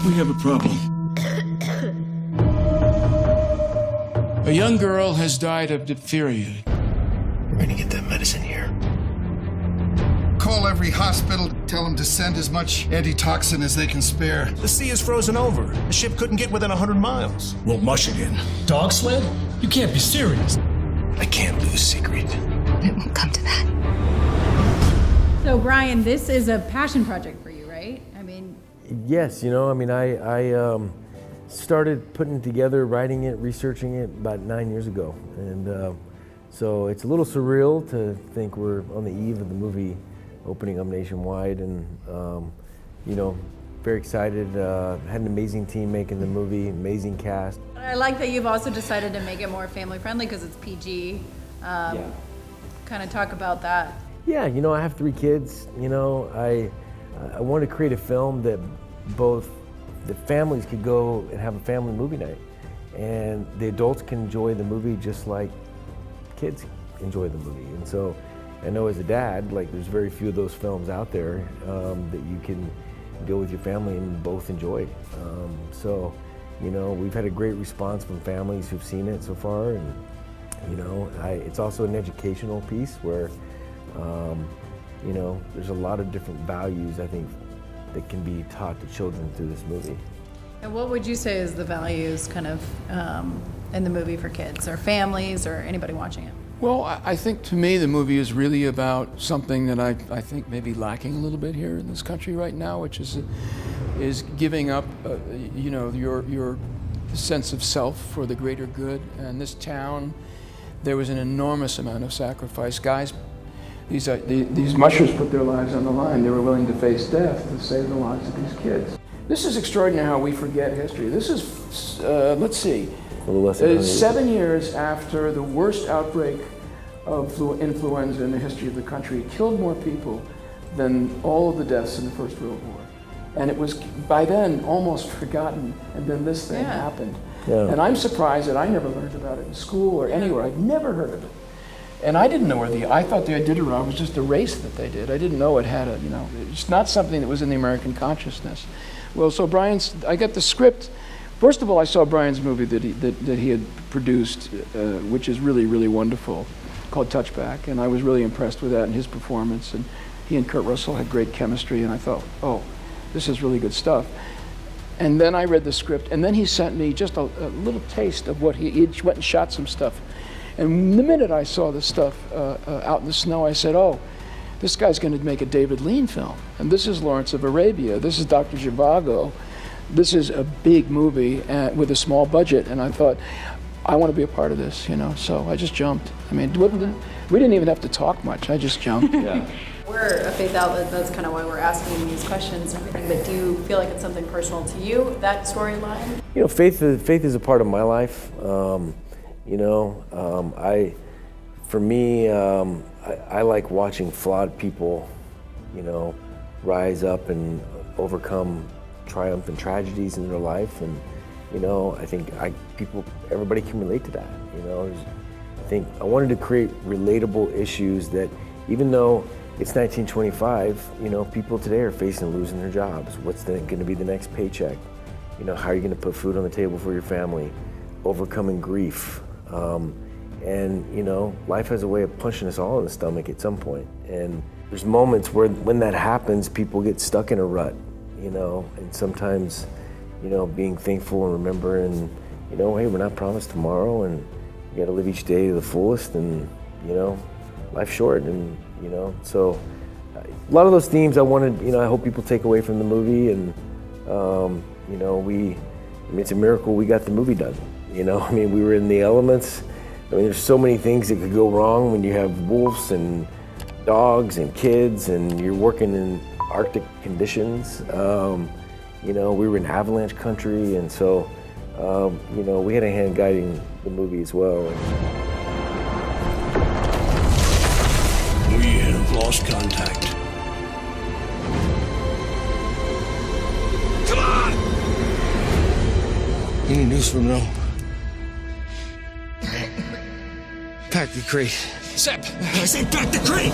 We have a problem. A young girl has died of diphtheria. We're gonna get that medicine here. Call every hospital, tell them to send as much antitoxin as they can spare. The sea is frozen over. The ship couldn't get within 100 miles. We'll mush it in. Dog sled? You can't be serious. I can't lose Secret. It won't come to that. So, Brian, this is a passion project for you, right? I mean... Yes, I started putting it together, writing it, researching it about 9 years ago. And so it's a little surreal to think we're on the eve of the movie opening up nationwide, and very excited. Had an amazing team making the movie, amazing cast. I like that you've also decided to make it more family friendly because it's PG. Kind of talk about that. Yeah, I have 3 kids. I wanted to create a film that both the families could go and have a family movie night, and the adults can enjoy the movie just like kids enjoy the movie. And so I know as a dad, there's very few of those films out there that you can go with your family and both enjoy. We've had a great response from families who've seen it so far, and it's also an educational piece where there's a lot of different values, I think, that can be taught to children through this movie. And what would you say is the values kind of in the movie for kids or families or anybody watching it? Well, I think to me the movie is really about something that I think may be lacking a little bit here in this country right now, which is giving up, your sense of self for the greater good. And this town, there was an enormous amount of sacrifice. Guys, these mushers put their lives on the line. They were willing to face death to save the lives of these kids. This is extraordinary how we forget history. This is, let's see, 7 years after the worst outbreak of influenza in the history of the country. It killed more people than all of the deaths in the First World War. And it was, by then, almost forgotten, and then this thing happened. Yeah. And I'm surprised that I never learned about it in school or anywhere. I'd never heard of it. And I didn't know I thought the Iditarod was just a race that they did. I didn't know it had it's not something that was in the American consciousness. Well, so I got the script. First of all, I saw Brian's movie that he had produced, which is really, really wonderful, called Touchback, and I was really impressed with that and his performance. And he and Kurt Russell had great chemistry, and I thought, oh, this is really good stuff. And then I read the script, and then he sent me just a little taste of what he went and shot some stuff. And the minute I saw this stuff out in the snow, I said, oh, this guy's going to make a David Lean film. And this is Lawrence of Arabia. This is Dr. Zhivago. This is a big movie with a small budget. And I thought, I want to be a part of this, so I just jumped. I mean, we didn't even have to talk much. I just jumped. Yeah. We're a faith outlet. That's kind of why we're asking these questions and everything. But do you feel like it's something personal to you, that storyline? Faith is a part of my life. I like watching flawed people, rise up and overcome triumph and tragedies in their life, and I think everybody can relate to that. I think I wanted to create relatable issues that, even though it's 1925, people today are facing losing their jobs. What's going to be the next paycheck? How are you going to put food on the table for your family? Overcoming grief. Life has a way of punching us all in the stomach at some point. And there's moments where, when that happens, people get stuck in a rut, and sometimes, being thankful and remembering, hey, we're not promised tomorrow, and you gotta live each day to the fullest, and, life's short, and, so a lot of those themes I wanted, I hope people take away from the movie, and, it's a miracle we got the movie done, we were in the elements. There's so many things that could go wrong when you have wolves and dogs and kids, and you're working in Arctic conditions. We were in avalanche country, and so, we had a hand guiding the movie as well. We have lost contact. Come on! Any news from Rome? Pack the crate. Sepp, I say back the crate!